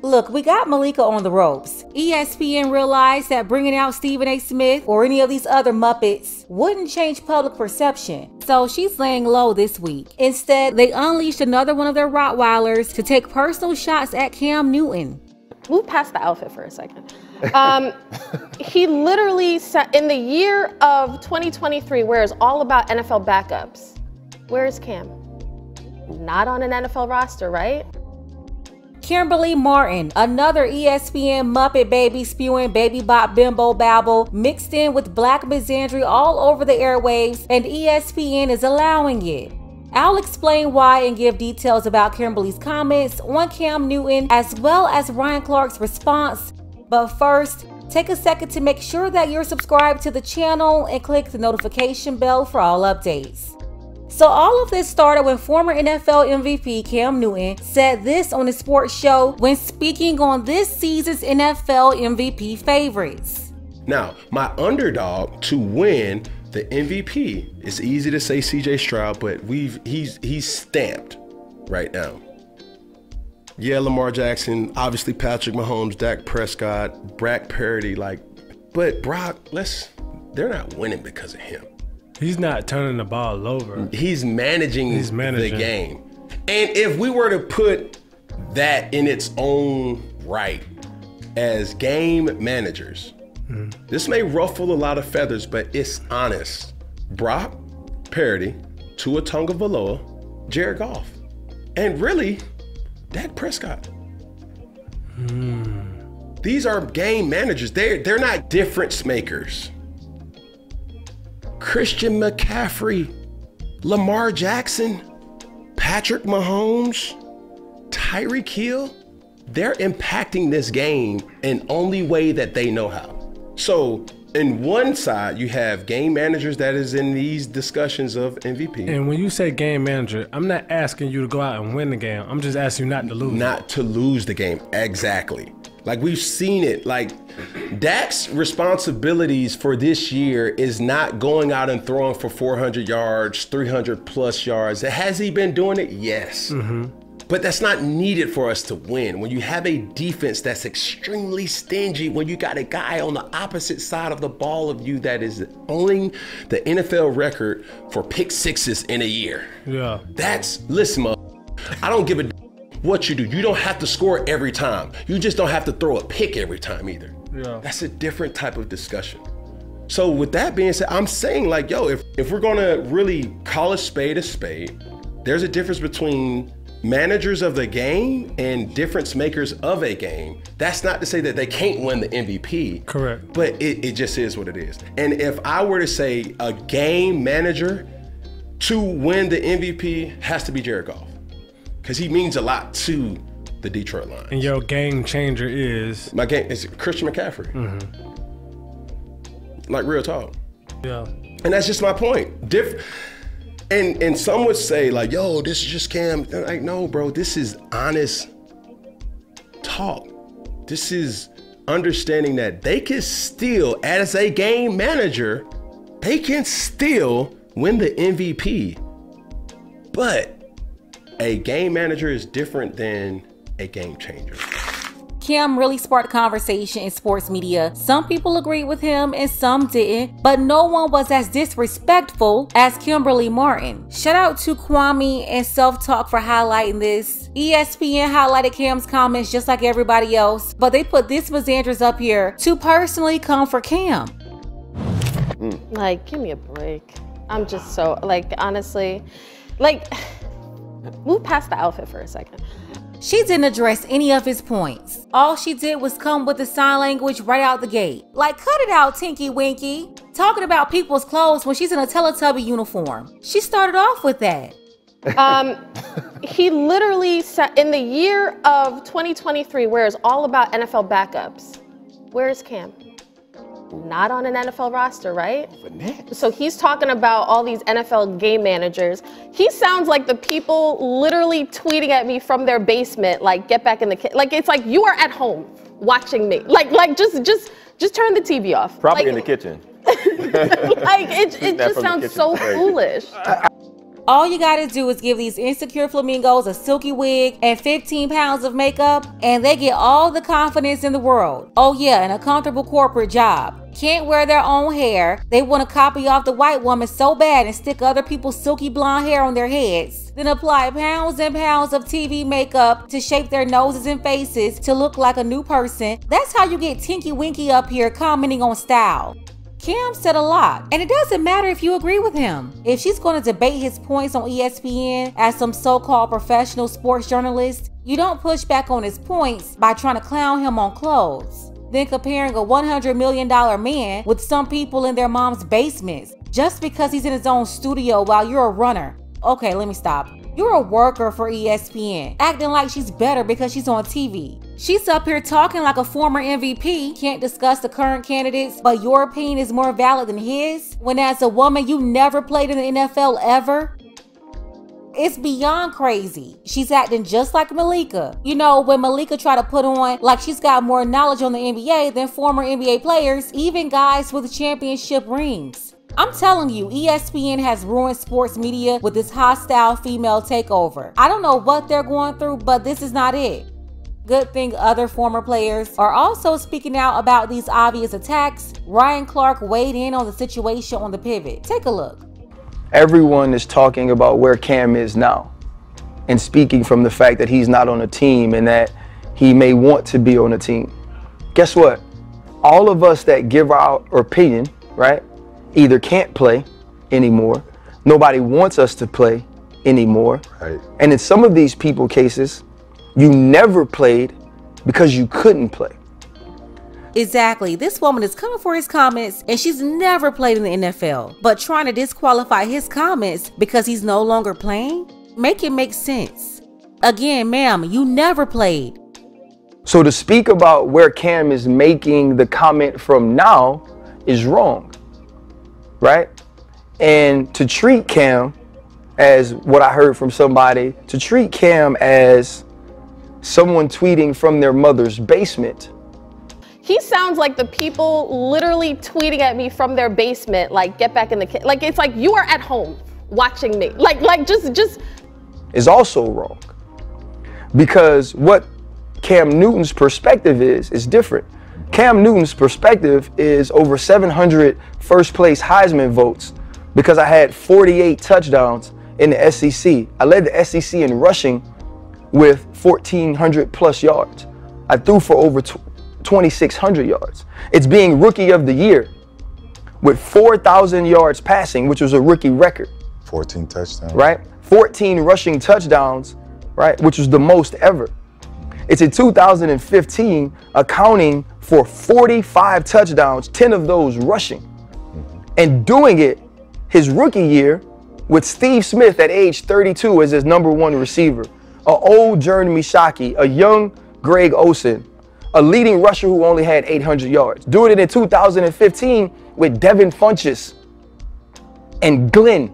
Look, we got Malika on the ropes. ESPN realized that bringing out Stephen A. Smith or any of these other Muppets wouldn't change public perception, so she's laying low this week. Instead, they unleashed another one of their Rottweilers to take personal shots at Cam Newton. Move past the outfit for a second. He literally said, in the year of 2023, where it's all about NFL backups, where is Cam? Not on an NFL roster, right? Kimberly Martin, another ESPN Muppet baby spewing baby bop bimbo babble mixed in with black misandry all over the airwaves, and ESPN is allowing it. I'll explain why and give details about Kimberly's comments on Cam Newton as well as Ryan Clark's response. But first, take a second to make sure that you're subscribed to the channel and click the notification bell for all updates. So all of this started when former NFL MVP Cam Newton said this on his sports show when speaking on this season's NFL MVP favorites. Now, my underdog to win the MVP, it's easy to say CJ Stroud, but he's stamped right now. Yeah, Lamar Jackson, obviously Patrick Mahomes, Dak Prescott, Brock Purdy, but Brock, they're not winning because of him. He's not turning the ball over. He's managing the game. And if we were to put that in its own right as game managers, this may ruffle a lot of feathers, but it's honest. Brock Purdy, Tua Tagovailoa, Jared Goff, and really, Dak Prescott. These are game managers. They're not difference makers. Christian McCaffrey, Lamar Jackson, Patrick Mahomes, Tyreek Hill, they're impacting this game in only way that they know how. So in one side, you have game managers that is in these discussions of MVP. And when you say game manager, I'm not asking you to go out and win the game. I'm just asking you not to lose. Not to lose the game, exactly. Like we've seen it, like Dak's responsibilities for this year is not going out and throwing for 400 yards, 300 plus yards. Has he been doing it? Yes. But that's not needed for us to win. When you have a defense that's extremely stingy, when you got a guy on the opposite side of the ball of you that is owning the NFL record for pick sixes in a year. Yeah. Listen, I don't give a what you do. You don't have to score every time. You just don't have to throw a pick every time either. Yeah. That's a different type of discussion. So with that being said, I'm saying like, yo, if we're gonna really call a spade, there's a difference between managers of the game and difference makers of a game. That's not to say that they can't win the MVP. Correct. But it just is what it is. And if I were to say a game manager to win the MVP has to be Jared Goff, because he means a lot to the Detroit Lions. And your game changer is? My game is Christian McCaffrey. Like real talk. Yeah. And that's just my point. And some would say like, yo, this is just Cam. Like, no, bro, this is honest talk. This is understanding that they can still, as a game manager, they can still win the MVP. But a game manager is different than a game changer. Cam really sparked conversation in sports media. Some people agreed with him and some didn't, but no one was as disrespectful as Kimberly Martin. Shout out to Kwame and Self Talk for highlighting this. ESPN highlighted Cam's comments just like everybody else, but they put this misandrous up here to personally come for Cam. Like, give me a break. I'm just so, like, honestly, like, move past the outfit for a second. She didn't address any of his points. All she did was come with the sign language right out the gate. Like, cut it out, Tinky Winky. Talking about people's clothes when she's in a Teletubby uniform. She started off with that. He literally said, in the year of 2023, where it's all about NFL backups, where is Cam? Not on an NFL roster, right? So he's talking about all these NFL game managers. He sounds like the people literally tweeting at me from their basement, like, get back in the kitchen. Like, it's like you are at home watching me. Like just turn the TV off. Probably like, in the kitchen. Like, it just sounds so foolish. All you gotta do is give these insecure flamingos a silky wig and 15 pounds of makeup, and they get all the confidence in the world. Oh yeah, and a comfortable corporate job. Can't wear their own hair. They want to copy off the white woman so bad and stick other people's silky blonde hair on their heads. Then apply pounds and pounds of TV makeup to shape their noses and faces to look like a new person. That's how you get Tinky Winky up here commenting on style. Cam said a lot, and it doesn't matter if you agree with him. If she's going to debate his points on ESPN as some so-called professional sports journalist, you don't push back on his points by trying to clown him on clothes. Then comparing a $100 million man with some people in their mom's basements just because he's in his own studio while you're a runner. Okay, let me stop. You're a worker for ESPN, acting like she's better because she's on TV. She's up here talking like a former MVP, can't discuss the current candidates, but your opinion is more valid than his, when as a woman you never played in the NFL ever? It's beyond crazy. She's acting just like Malika. You know, when Malika tried to put on like she's got more knowledge on the NBA than former NBA players, even guys with championship rings. I'm telling you, ESPN has ruined sports media with this hostile female takeover. I don't know what they're going through, but this is not it. Good thing other former players are also speaking out about these obvious attacks. Ryan Clark weighed in on the situation on The Pivot. Take a look. Everyone is talking about where Cam is now and speaking from the fact that he's not on a team and that he may want to be on a team. Guess what? All of us that give our opinion, right, either can't play anymore, nobody wants us to play anymore, right. And in some of these people cases, you never played because you couldn't play. Exactly. This woman is coming for his comments and she's never played in the NFL, but trying to disqualify his comments because he's no longer playing? Make it make sense. Again, ma'am, you never played. So to speak about where Cam is making the comment from now is wrong, right? And to treat Cam as what I heard from somebody, to treat Cam as someone tweeting from their mother's basement. He sounds like the people literally tweeting at me from their basement, like, get back in the kitchen. Like, it's like you are at home watching me. Like just. Is also wrong. Because what Cam Newton's perspective is different. Cam Newton's perspective is over 700 first place Heisman votes because I had 48 touchdowns in the SEC. I led the SEC in rushing with 1,400 plus yards. I threw for over 2,600 yards. It's being rookie of the year with 4,000 yards passing, which was a rookie record. 14 touchdowns. Right? 14 rushing touchdowns, right? Which was the most ever. It's in 2015 accounting for 45 touchdowns, 10 of those rushing. And doing it his rookie year with Steve Smith at age 32 as his #1 receiver, a old Jeremy Shockey, a young Greg Olsen, a leading rusher who only had 800 yards. Doing it in 2015 with Devin Funchess and Glenn.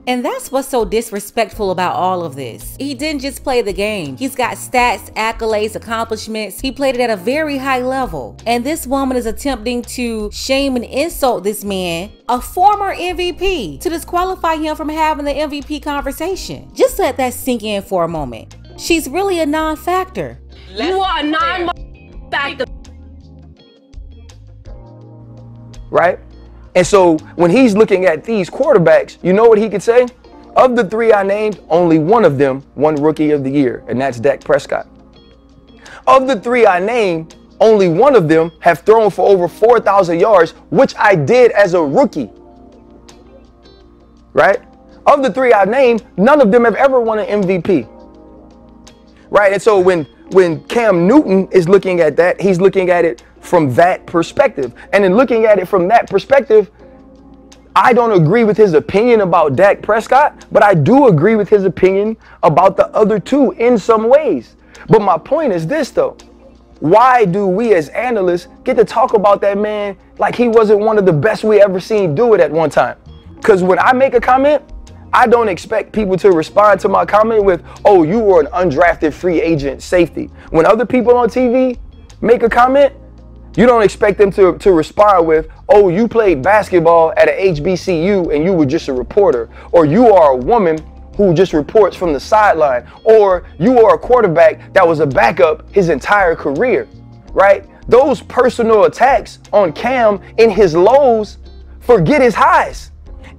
And that's what's so disrespectful about all of this. He didn't just play the game. He's got stats, accolades, accomplishments. He played it at a very high level. And this woman is attempting to shame and insult this man, a former MVP, to disqualify him from having the MVP conversation. Just let that sink in for a moment. She's really a non-factor. You are a non-factor. Right? And so when he's looking at these quarterbacks, you know what he could say? Of the 3 I named, only one of them won Rookie of the Year, and that's Dak Prescott. Of the 3 I named, only one of them have thrown for over 4,000 yards, which I did as a rookie. Right? Of the 3 I named, none of them have ever won an MVP. Right? And so when Cam Newton is looking at that, he's looking at it from that perspective. And in looking at it from that perspective, I don't agree with his opinion about Dak Prescott, but I do agree with his opinion about the other 2 in some ways. But my point is this though, why do we as analysts get to talk about that man like he wasn't one of the best we ever seen do it at one time? Because when I make a comment, I don't expect people to respond to my comment with, oh, you were an undrafted free agent safety. When other people on TV make a comment, You don't expect them to respond with, oh, you played basketball at a HBCU and you were just a reporter, or you are a woman who just reports from the sideline, or you are a quarterback that was a backup his entire career, right? Those personal attacks on Cam in his lows forget his highs.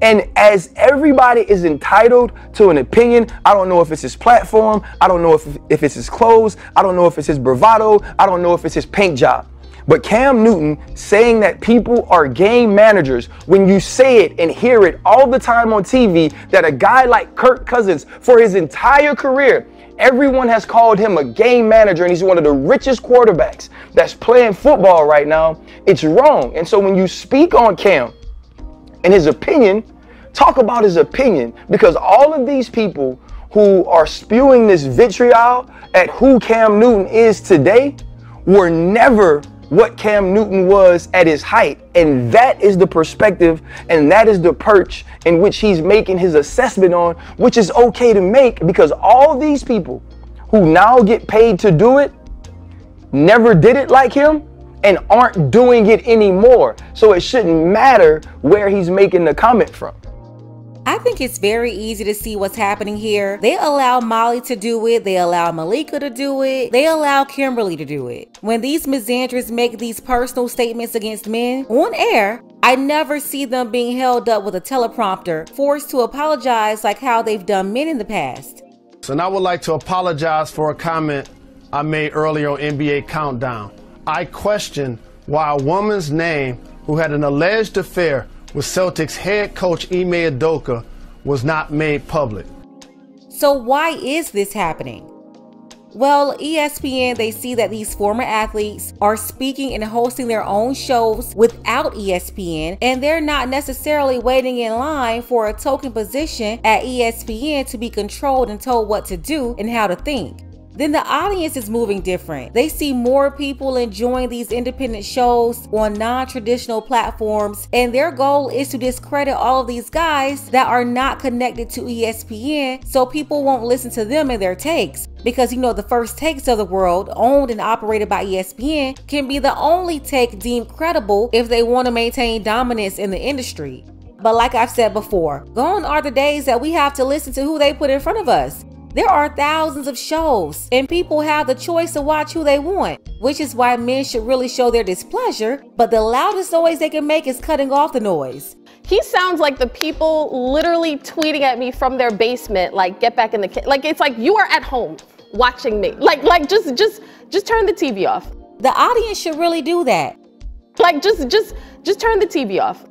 And as everybody is entitled to an opinion, I don't know if it's his platform, I don't know if it's his clothes, I don't know if it's his bravado, I don't know if it's his paint job. But Cam Newton saying that people are game managers, when you say it and hear it all the time on TV, that a guy like Kirk Cousins, for his entire career, everyone has called him a game manager and he's one of the richest quarterbacks that's playing football right now, it's wrong. And so when you speak on Cam and his opinion, talk about his opinion, because all of these people who are spewing this vitriol at who Cam Newton is today were never what Cam Newton was at his height. And that is the perspective and that is the perch in which he's making his assessment on, which is okay to make, because all these people who now get paid to do it never did it like him and aren't doing it anymore. So it shouldn't matter where he's making the comment from. I think it's very easy to see what's happening here. They allow Molly to do it. They allow Malika to do it. They allow Kimberly to do it. When these misandrists make these personal statements against men on air, I never see them being held up with a teleprompter, forced to apologize like how they've done men in the past. So now I would like to apologize for a comment I made earlier on NBA Countdown. I question why a woman's name who had an alleged affair with Celtics head coach Ime Udoka was not made public. So why is this happening? Well, ESPN, they see that these former athletes are speaking and hosting their own shows without ESPN, and they're not necessarily waiting in line for a token position at ESPN to be controlled and told what to do and how to think. Then the audience is moving different. They see more people enjoying these independent shows on non-traditional platforms, and their goal is to discredit all of these guys that are not connected to ESPN, so people won't listen to them and their takes. Because you know, the first takes of the world, owned and operated by ESPN, can be the only take deemed credible if they want to maintain dominance in the industry. But like I've said before, gone are the days that we have to listen to who they put in front of us. There are thousands of shows, and people have the choice to watch who they want, which is why men should really show their displeasure, but the loudest noise they can make is cutting off the noise. He sounds like the people literally tweeting at me from their basement, like, get back in the like, it's like you are at home watching me. Like just turn the TV off. The audience should really do that. Like, just turn the TV off.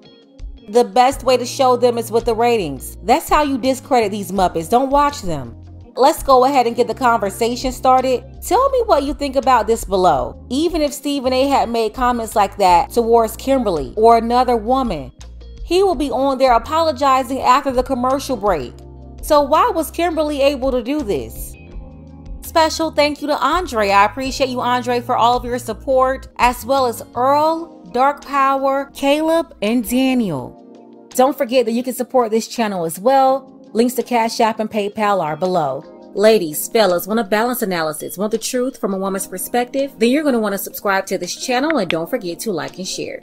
The best way to show them is with the ratings. That's how you discredit these Muppets. Don't watch them. Let's go ahead and get the conversation started. Tell me what you think about this below. Even if Stephen A had made comments like that towards Kimberly or another woman, he will be on there apologizing after the commercial break. So why was Kimberly able to do this? Special thank you to Andre. I appreciate you, Andre, for all of your support, as well as Earl, Dark Power, Caleb, and Daniel. Don't forget that you can support this channel as well. Links to Cash App and PayPal are below. Ladies, fellas, want a balanced analysis, want the truth from a woman's perspective? Then you're going to want to subscribe to this channel, and don't forget to like and share.